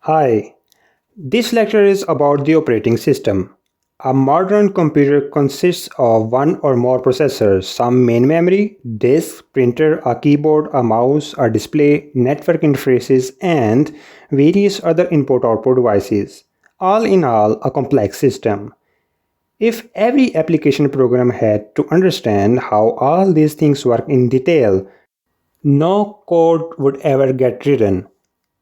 Hi, this lecture is about the operating system. A modern computer consists of one or more processors, some main memory, disk, printer, a keyboard, a mouse, a display, network interfaces, and various other input-output devices. All in all, a complex system. If every application program had to understand how all these things work in detail, no code would ever get written.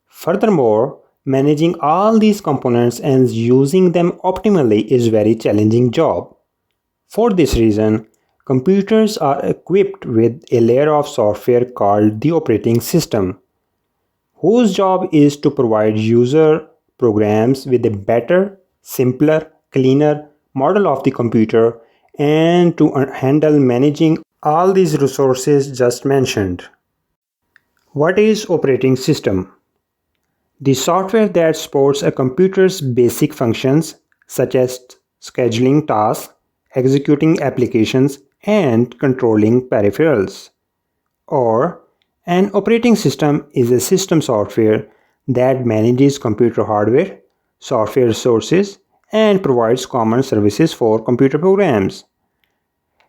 Furthermore, managing all these components and using them optimally is a very challenging job. For this reason, computers are equipped with a layer of software called the operating system, whose job is to provide user programs with a better, simpler, cleaner model of the computer and to handle managing all these resources just mentioned. What is operating system? The software that supports a computer's basic functions such as scheduling tasks, executing applications, and controlling peripherals. Or, an operating system is a system software that manages computer hardware, software resources, and provides common services for computer programs.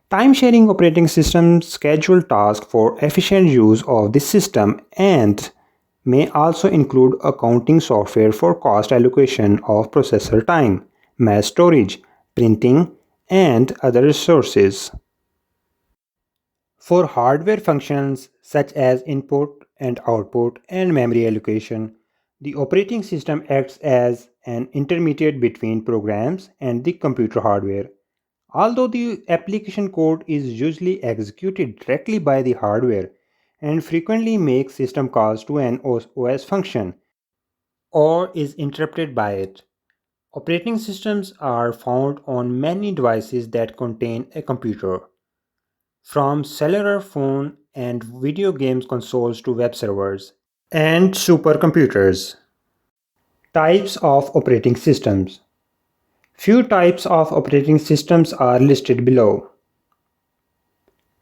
Time sharing operating systems schedule tasks for efficient use of the system and may also include accounting software for cost allocation of processor time, mass storage, printing, and other resources. For hardware functions such as input and output and memory allocation, the operating system acts as an intermediate between programs and the computer hardware. Although the application code is usually executed directly by the hardware and frequently makes system calls to an OS function or is interrupted by it, operating systems are found on many devices that contain a computer, from cellular phone and video games consoles to web servers and supercomputers. Types of operating systems. Few types of operating systems are listed below: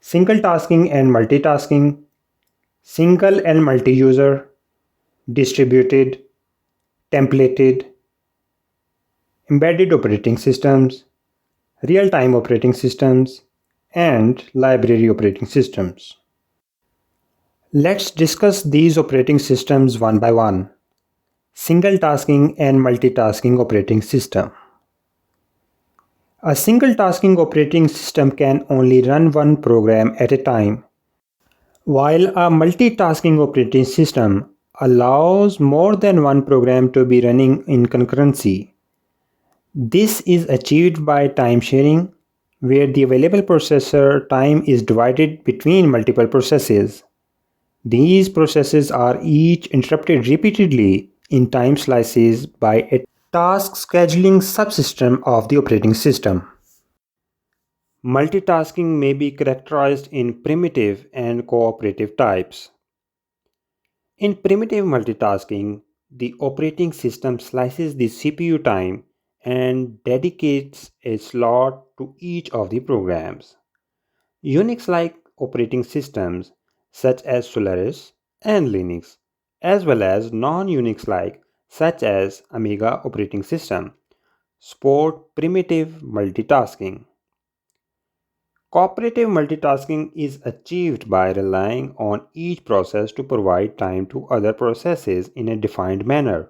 single tasking and multitasking, single and multi-user, distributed, templated, embedded operating systems, real-time operating systems, and library operating systems. Let's discuss these operating systems one by one. Single tasking and multitasking operating system. A single tasking operating system can only run one program at a time, while a multitasking operating system allows more than one program to be running in concurrency. This is achieved by time sharing, where the available processor time is divided between multiple processes. These processes are each interrupted repeatedly in time slices by a task scheduling subsystem of the operating system. Multitasking may be characterized in primitive and cooperative types. In primitive multitasking, the operating system slices the CPU time and dedicates a slot to each of the programs. Unix-like operating systems such as Solaris and Linux, as well as non-Unix-like such as Amiga operating system, support primitive multitasking. Cooperative multitasking is achieved by relying on each process to provide time to other processes in a defined manner.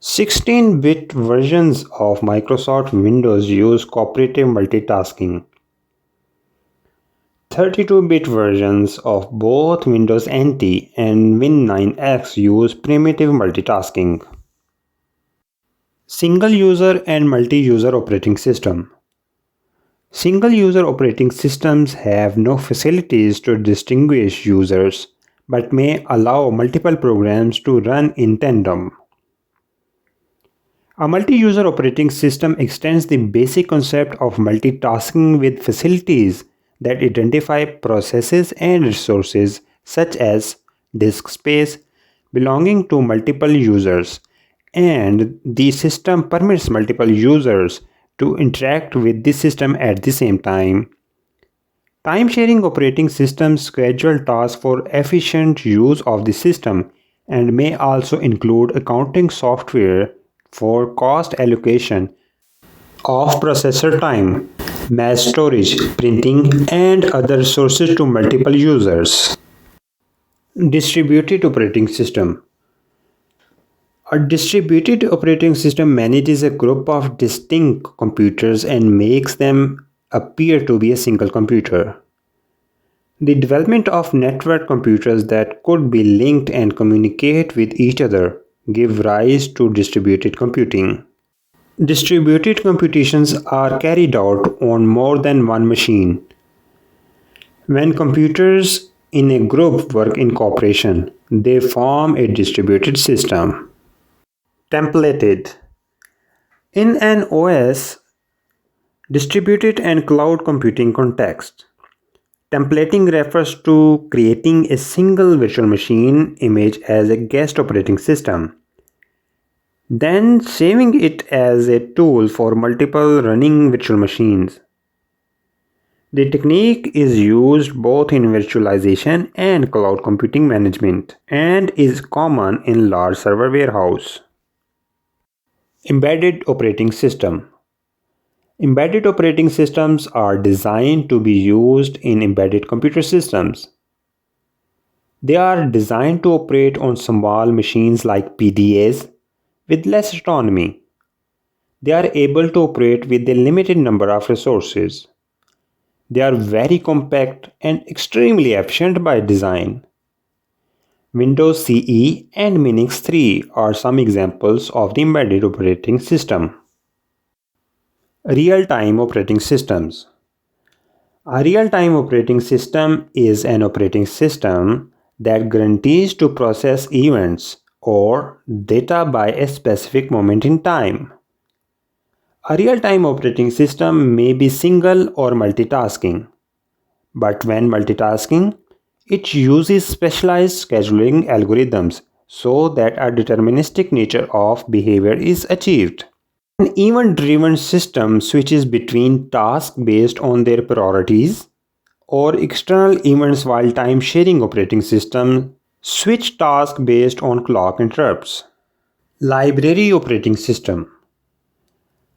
16-bit versions of Microsoft Windows use cooperative multitasking. 32-bit versions of both Windows NT and Win9X use primitive multitasking. Single user and multi-user operating system. Single-user operating systems have no facilities to distinguish users, but may allow multiple programs to run in tandem. A multi-user operating system extends the basic concept of multitasking with facilities that identify processes and resources such as disk space belonging to multiple users, and the system permits multiple users to interact with the system at the same time. Time sharing operating systems schedule tasks for efficient use of the system and may also include accounting software for cost allocation of processor time, mass storage, printing, and other resources to multiple users. Distributed operating system. A distributed operating system manages a group of distinct computers and makes them appear to be a single computer. The development of network computers that could be linked and communicate with each other give rise to distributed computing. Distributed computations are carried out on more than one machine. When computers in a group work in cooperation, they form a distributed system. Templated. In an OS, distributed and cloud computing context, templating refers to creating a single virtual machine image as a guest operating system, then saving it as a tool for multiple running virtual machines. The technique is used both in virtualization and cloud computing management and is common in large server warehouse. Embedded operating system. Embedded operating systems are designed to be used in embedded computer systems. They are designed to operate on small machines like PDAs with less autonomy. They are able to operate with a limited number of resources. They are very compact and extremely efficient by design. Windows CE and Minix 3 are some examples of the embedded operating system. Real-time operating systems. A real-time operating system is an operating system that guarantees to process events or data by a specific moment in time. A real-time operating system may be single or multitasking, but when multitasking, it uses specialized scheduling algorithms so that a deterministic nature of behavior is achieved. An event-driven system switches between tasks based on their priorities, or external events, while time-sharing operating systems switch tasks based on clock interrupts. Library operating system.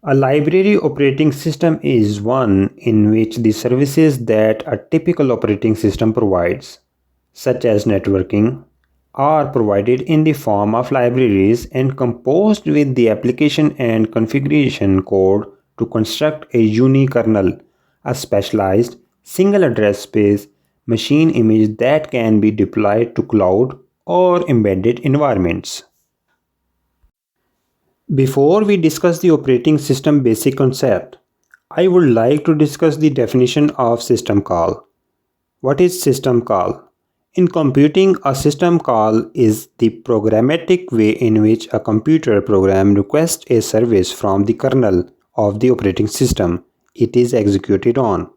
A library operating system is one in which the services that a typical operating system provides, such as networking, are provided in the form of libraries and composed with the application and configuration code to construct a unique kernel, a specialized single address space machine image that can be deployed to cloud or embedded environments. Before we discuss the operating system basic concept, I would like to discuss the definition of system call. What is system call? In computing, a system call is the programmatic way in which a computer program requests a service from the kernel of the operating system it is executed on.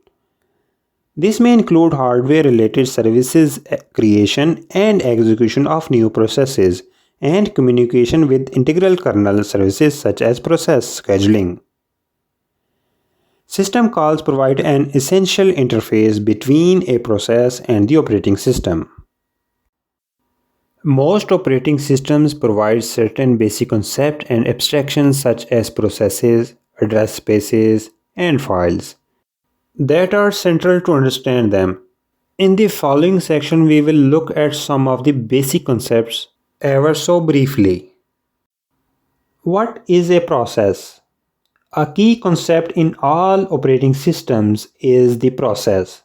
This may include hardware-related services, creation and execution of new processes, and communication with integral kernel services such as process scheduling. System calls provide an essential interface between a process and the operating system. Most operating systems provide certain basic concepts and abstractions such as processes, address spaces, and files that are central to understand them. In the following section, we will look at some of the basic concepts ever so briefly. What is a process? A key concept in all operating systems is the process.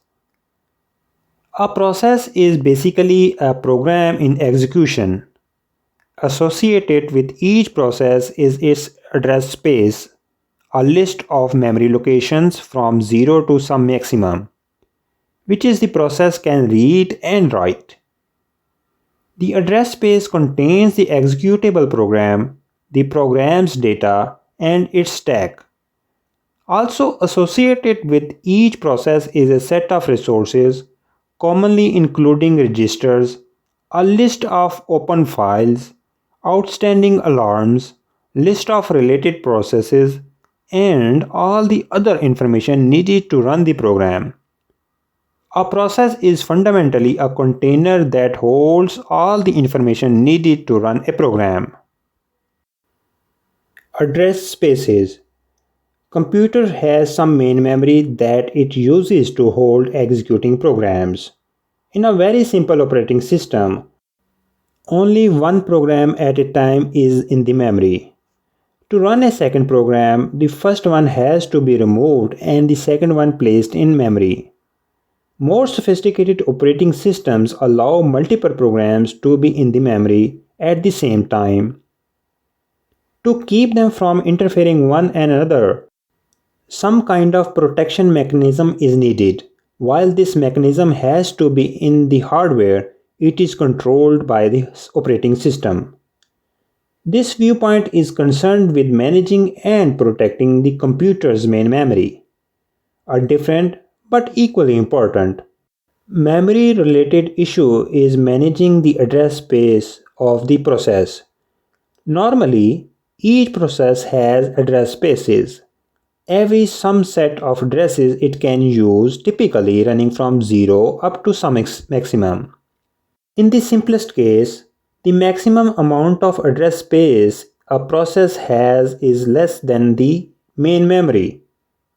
A process is basically a program in execution. Associated with each process is its address space, a list of memory locations from 0 to some maximum, which is the process can read and write. The address space contains the executable program, the program's data, and its stack. Also associated with each process is a set of resources, commonly including registers, a list of open files, outstanding alarms, list of related processes, and all the other information needed to run the program. A process is fundamentally a container that holds all the information needed to run a program. Address spaces. Computer has some main memory that it uses to hold executing programs. In a very simple operating system, only one program at a time is in the memory. To run a second program, the first one has to be removed and the second one placed in memory. More sophisticated operating systems allow multiple programs to be in the memory at the same time. To keep them from interfering one another, some kind of protection mechanism is needed. While this mechanism has to be in the hardware, it is controlled by the operating system. This viewpoint is concerned with managing and protecting the computer's main memory. A different but equally important memory related issue is managing the address space of the process. Normally, each process has address spaces. Every some set of addresses it can use, typically running from 0 up to some maximum. In the simplest case, the maximum amount of address space a process has is less than the main memory.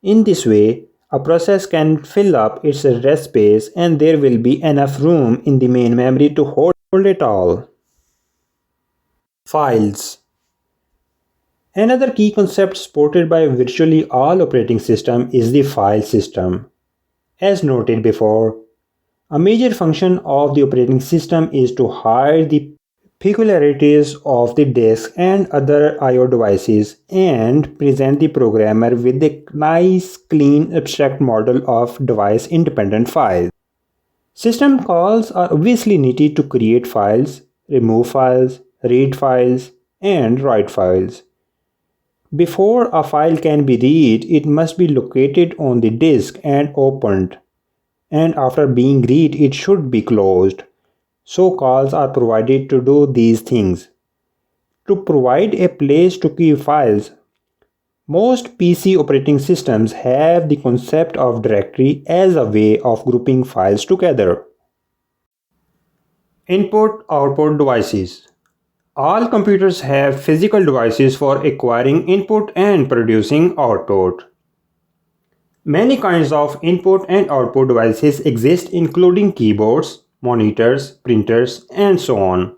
In this way, a process can fill up its address space and there will be enough room in the main memory to hold it all. Files. Another key concept supported by virtually all operating systems is the file system. As noted before, a major function of the operating system is to hide the peculiarities of the disk and other I/O devices and present the programmer with a nice, clean, abstract model of device-independent files. System calls are obviously needed to create files, remove files, read files, and write files. Before a file can be read, it must be located on the disk and opened, and after being read, it should be closed. So calls are provided to do these things. To provide a place to keep files, most PC operating systems have the concept of directory as a way of grouping files together. Input-output devices. All computers have physical devices for acquiring input and producing output. Many kinds of input and output devices exist, including keyboards, monitors, printers, and so on.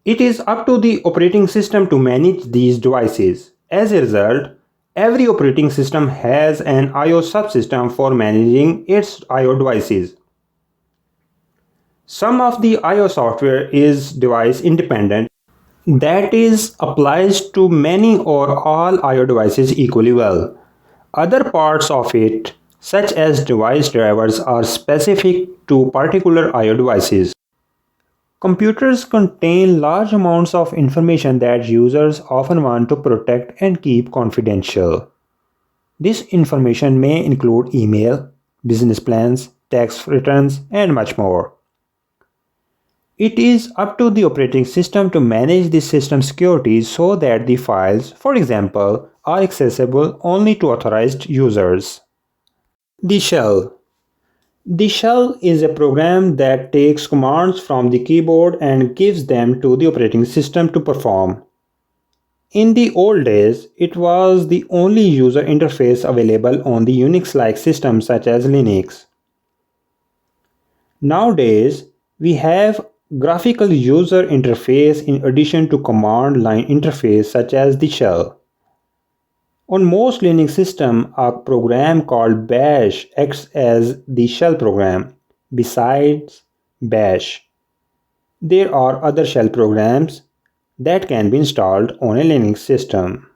It is up to the operating system to manage these devices. As a result, every operating system has an I/O subsystem for managing its I/O devices. Some of the I/O software is device independent, that is, applies to many or all I/O devices equally well. Other parts of it, such as device drivers, are specific to particular I/O devices. Computers contain large amounts of information that users often want to protect and keep confidential. This information may include email, business plans, tax returns, and much more. It is up to the operating system to manage the system security so that the files, for example, are accessible only to authorized users. The shell. The shell is a program that takes commands from the keyboard and gives them to the operating system to perform. In the old days, it was the only user interface available on the Unix-like systems such as Linux. Nowadays, we have graphical user interface in addition to command line interface such as the shell. On most Linux systems, a program called bash acts as the shell program. Besides bash, there are other shell programs that can be installed on a Linux system.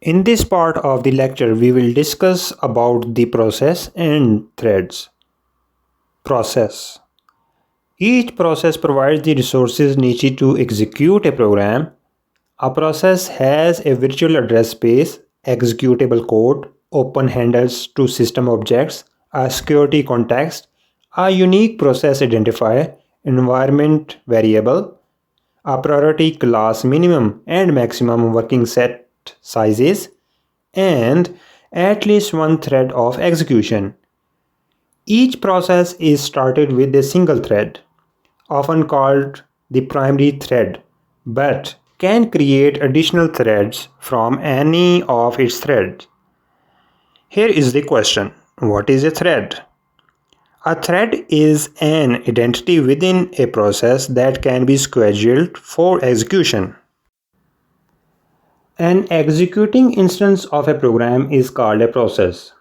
In this part of the lecture, we will discuss about the process and threads. Process. Each process provides the resources needed to execute a program. A process has a virtual address space, executable code, open handles to system objects, a security context, a unique process identifier, environment variable, a priority class minimum and maximum working set sizes, and at least one thread of execution. Each process is started with a single thread, often called the primary thread, but can create additional threads from any of its threads. Here is the question: what is a thread? A thread is an identity within a process that can be scheduled for execution. An executing instance of a program is called a process.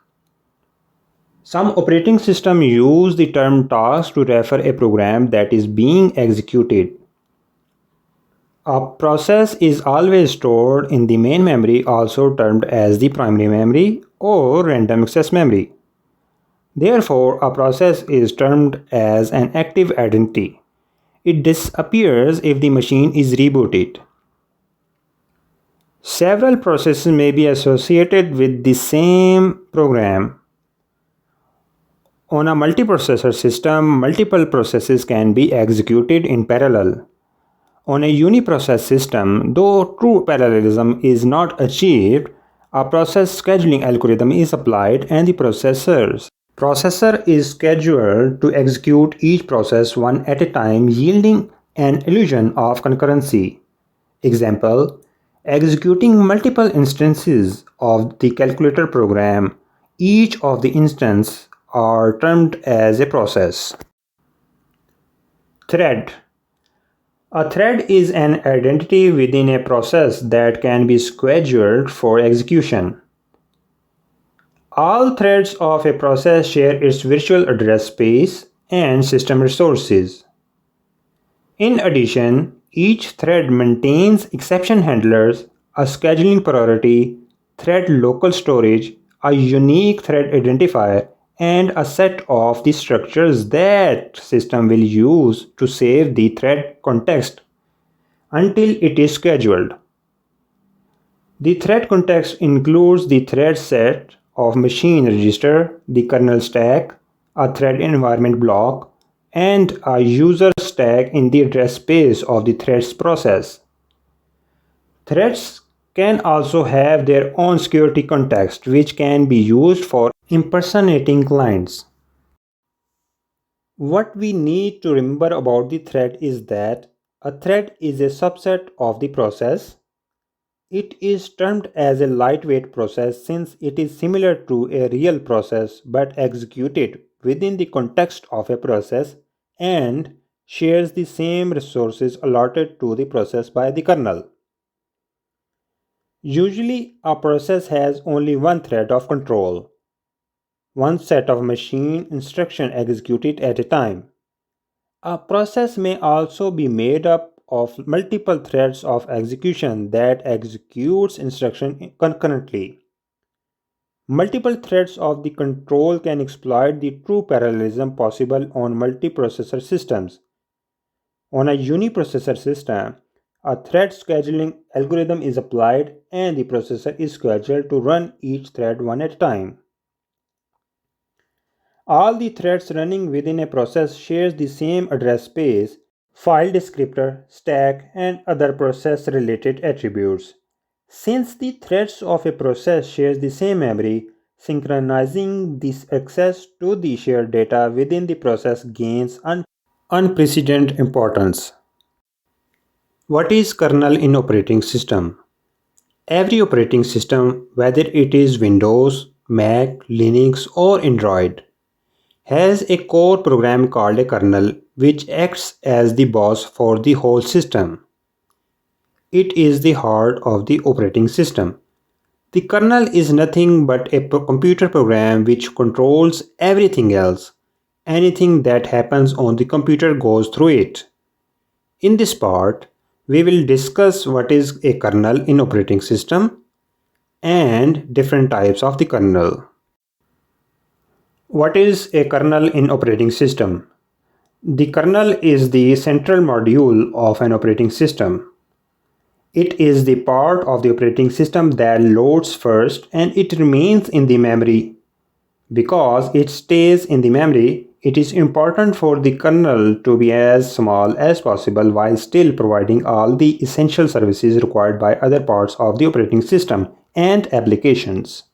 Some operating systems use the term task to refer a program that is being executed. A process is always stored in the main memory, also termed as the primary memory or random access memory. Therefore, a process is termed as an active identity. It disappears if the machine is rebooted. Several processes may be associated with the same program. On a multiprocessor system, multiple processes can be executed in parallel. On a uniprocess system, though true parallelism is not achieved, a process scheduling algorithm is applied and the processor is scheduled to execute each process one at a time, yielding an illusion of concurrency. Example: executing multiple instances of the calculator program, each of the instances are termed as a process. Thread. A thread is an identity within a process that can be scheduled for execution. All threads of a process share its virtual address space and system resources. In addition, each thread maintains exception handlers, a scheduling priority, thread local storage, a unique thread identifier, and a set of the structures that system will use to save the thread context until it is scheduled. The thread context includes the thread set of machine register, the kernel stack, a thread environment block, and a user stack in the address space of the threads process. Threads can also have their own security context, which can be used for impersonating clients. What we need to remember about the thread is that a thread is a subset of the process. It is termed as a lightweight process since it is similar to a real process but executed within the context of a process and shares the same resources allotted to the process by the kernel. Usually, a process has only one thread of control, one set of machine instructions executed at a time. A process may also be made up of multiple threads of execution that executes instruction concurrently. Multiple threads of the control can exploit the true parallelism possible on multiprocessor systems. On a uniprocessor system, a thread scheduling algorithm is applied and the processor is scheduled to run each thread one at a time. All the threads running within a process shares the same address space, file descriptor, stack, and other process-related attributes. Since the threads of a process share the same memory, synchronizing this access to the shared data within the process gains unprecedented importance. What is kernel in operating system? Every operating system, whether it is Windows, Mac, Linux, or Android, has a core program called a kernel which acts as the boss for the whole system. It is the heart of the operating system. The kernel is nothing but a computer program which controls everything else. Anything that happens on the computer goes through it. In this part, we will discuss what is a kernel in operating system and different types of the kernel. What is a kernel in operating system? The kernel is the central module of an operating system. It is the part of the operating system that loads first and it remains in the memory. Because it stays in the memory, it is important for the kernel to be as small as possible while still providing all the essential services required by other parts of the operating system and applications.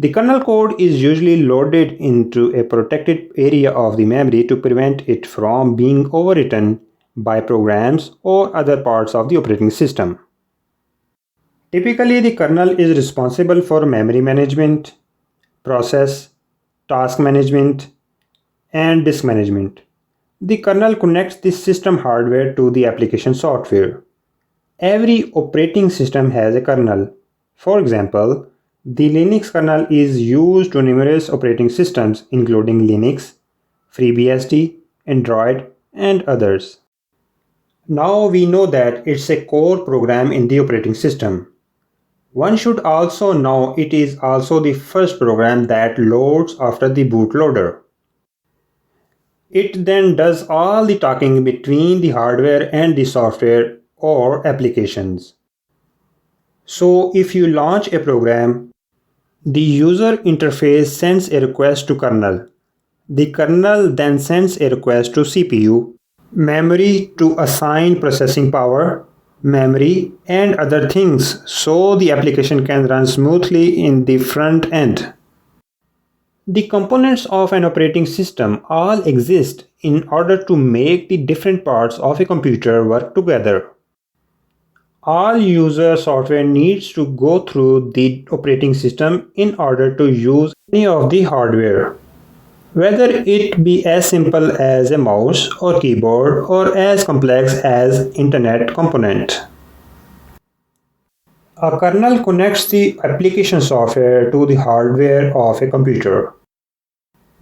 The kernel code is usually loaded into a protected area of the memory to prevent it from being overwritten by programs or other parts of the operating system. Typically, the kernel is responsible for memory management, process, task management, and disk management. The kernel connects the system hardware to the application software. Every operating system has a kernel. For example, the Linux kernel is used to numerous operating systems including Linux, FreeBSD, Android, and others. Now we know that it's a core program in the operating system. One should also know it is also the first program that loads after the bootloader. It then does all the talking between the hardware and the software or applications. So if you launch a program, the user interface sends a request to kernel. The kernel then sends a request to CPU, memory to assign processing power, memory, and other things so the application can run smoothly in the front end. The components of an operating system all exist in order to make the different parts of a computer work together. All user software needs to go through the operating system in order to use any of the hardware. Whether it be as simple as a mouse or keyboard or as complex as internet component. A kernel connects the application software to the hardware of a computer.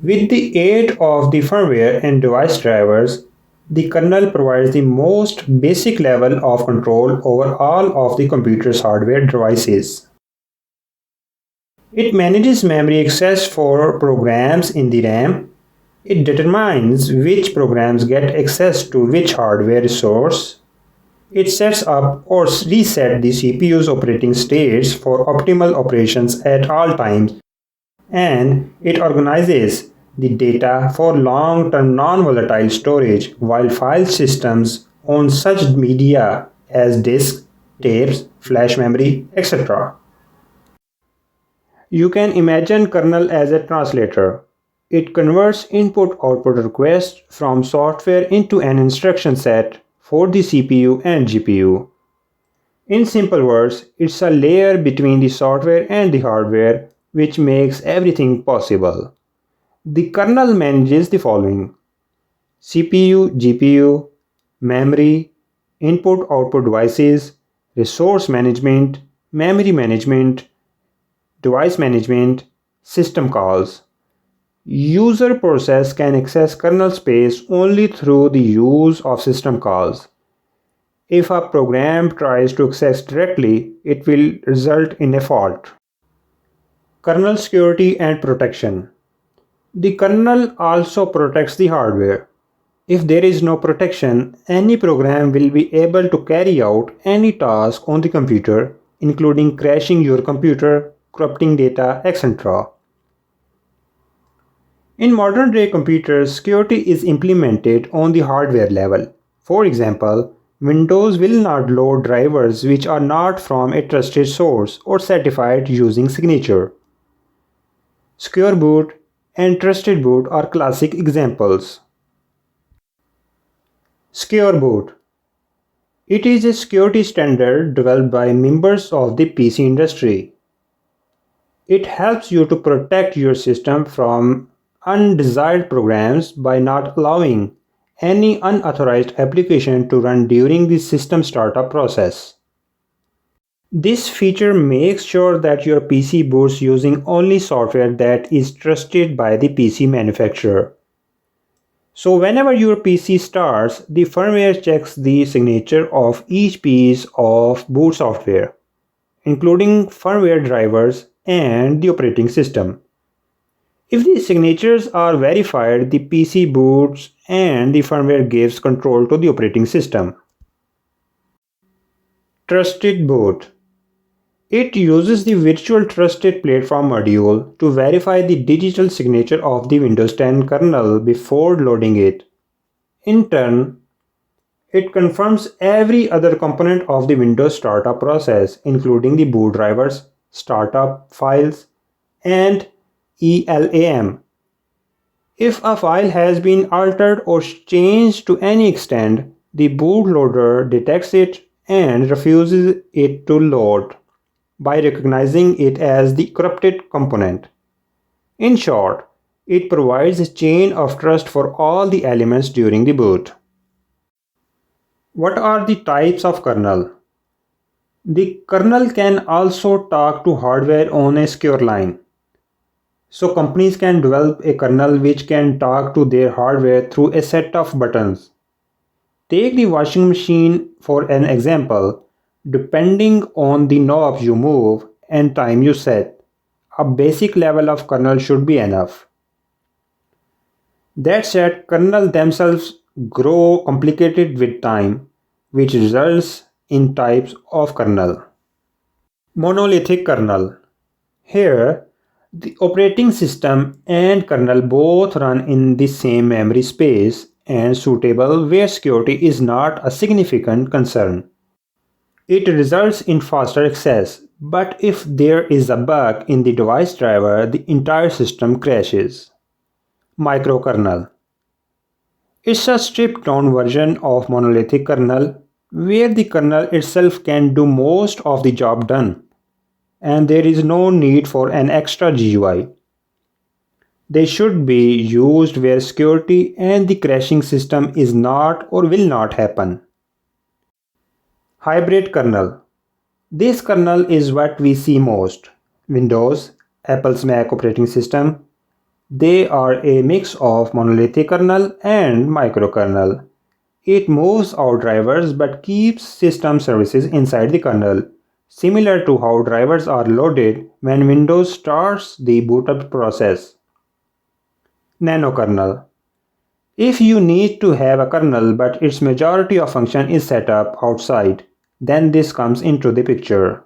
With the aid of the firmware and device drivers, the kernel provides the most basic level of control over all of the computer's hardware devices. It manages memory access for programs in the RAM. It determines which programs get access to which hardware resource. It sets up or resets the CPU's operating states for optimal operations at all times, and it organizes the data for long-term non-volatile storage while file systems own such media as disks, tapes, flash memory, etc. You can imagine kernel as a translator. It converts input-output requests from software into an instruction set for the CPU and GPU. In simple words, it's a layer between the software and the hardware which makes everything possible. The kernel manages the following: CPU, GPU, memory, input-output devices, resource management, memory management, device management, system calls. User process can access kernel space only through the use of system calls. If a program tries to access directly, it will result in a fault. Kernel security and protection. The kernel also protects the hardware. If there is no protection, any program will be able to carry out any task on the computer, including crashing your computer, corrupting data, etc. In modern day computers, security is implemented on the hardware level. For example, Windows will not load drivers which are not from a trusted source or certified using signature. Secure boot and trusted boot are classic examples. Secure boot. It is a security standard developed by members of the PC industry. It helps you to protect your system from undesired programs by not allowing any unauthorized application to run during the system startup process. This feature makes sure that your PC boots using only software that is trusted by the PC manufacturer. So whenever your PC starts, the firmware checks the signature of each piece of boot software, including firmware drivers and the operating system. If the signatures are verified, the PC boots and the firmware gives control to the operating system. Trusted boot. It uses the Virtual Trusted Platform module to verify the digital signature of the Windows 10 kernel before loading it. In turn, it confirms every other component of the Windows startup process, including the boot drivers, startup files, and ELAM. If a file has been altered or changed to any extent, the bootloader detects it and refuses it to load by recognizing it as the corrupted component. In short, it provides a chain of trust for all the elements during the boot. What are the types of kernel? The kernel can also talk to hardware on a secure line. So companies can develop a kernel which can talk to their hardware through a set of buttons. Take the washing machine for an example. Depending on the knobs you move and time you set, a basic level of kernel should be enough. That said, kernels themselves grow complicated with time, which results in types of kernel. Monolithic kernel. Here, the operating system and kernel both run in the same memory space and suitable where security is not a significant concern. It results in faster access, but if there is a bug in the device driver, the entire system crashes. Microkernel. It's a stripped down version of monolithic kernel where the kernel itself can do most of the job done and there is no need for an extra GUI. They should be used where security and the crashing system is not or will not happen. Hybrid kernel. This kernel is what we see most. Windows, Apple's Mac operating system. They are a mix of monolithic kernel and microkernel. It moves out drivers but keeps system services inside the kernel, similar to how drivers are loaded when Windows starts the bootup process. Nanokernel. If you need to have a kernel but its majority of function is set up outside, then this comes into the picture.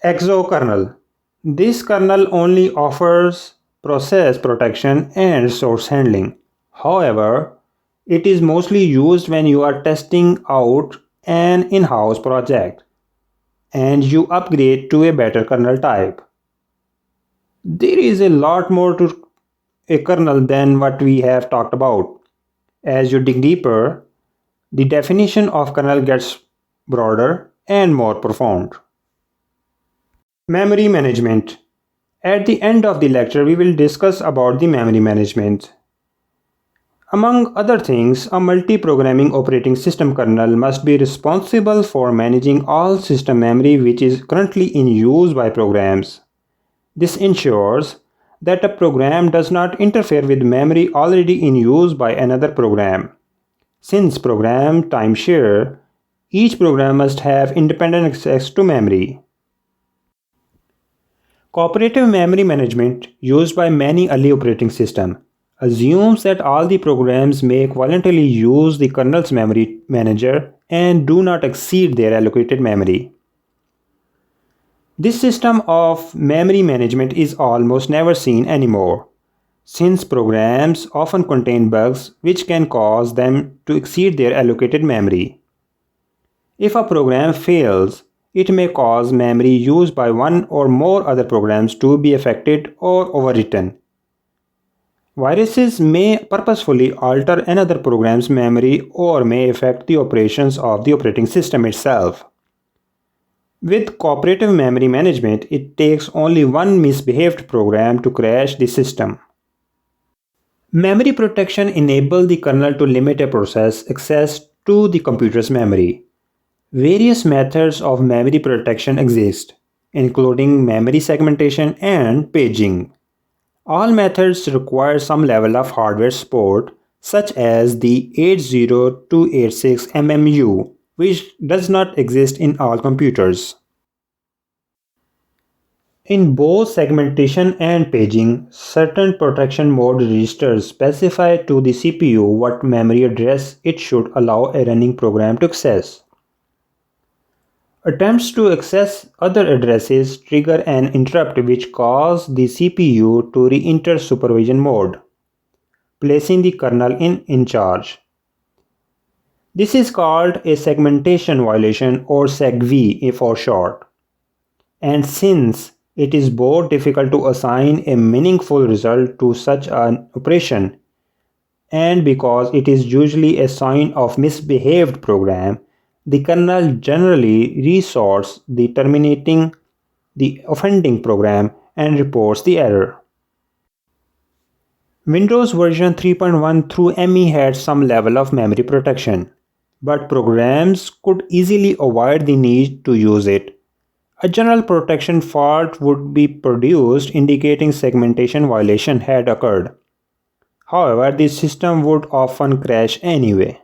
Exokernel. This kernel only offers process protection and resource handling. However, it is mostly used when you are testing out an in-house project and you upgrade to a better kernel type. There is a lot more to a kernel than what we have talked about. As you dig deeper, the definition of kernel gets broader and more profound. Memory management. At the end of the lecture, we will discuss about the memory management. Among other things, a multi-programming operating system kernel must be responsible for managing all system memory which is currently in use by programs. This ensures that a program does not interfere with memory already in use by another program. Since program timeshare, each program must have independent access to memory. Cooperative memory management, used by many early operating systems, assumes that all the programs may voluntarily use the kernel's memory manager and do not exceed their allocated memory. This system of memory management is almost never seen anymore, since programs often contain bugs which can cause them to exceed their allocated memory. If a program fails, it may cause memory used by one or more other programs to be affected or overwritten. Viruses may purposefully alter another program's memory or may affect the operations of the operating system itself. With cooperative memory management, it takes only one misbehaved program to crash the system. Memory protection enables the kernel to limit a process access to the computer's memory. Various methods of memory protection exist, including memory segmentation and paging. All methods require some level of hardware support, such as the 80286 MMU, which does not exist in all computers. In both segmentation and paging, certain protection mode registers specify to the CPU what memory address it should allow a running program to access. Attempts to access other addresses trigger an interrupt which causes the CPU to re-enter supervision mode, placing the kernel in charge. This is called a segmentation violation or SegV for short. And since It is both difficult to assign a meaningful result to such an operation, and because it is usually a sign of misbehaved program, the kernel generally resorts the terminating the offending program and reports the error. Windows version 3.1 through ME had some level of memory protection, but programs could easily avoid the need to use it. A general protection fault would be produced indicating segmentation violation had occurred. However, the system would often crash anyway.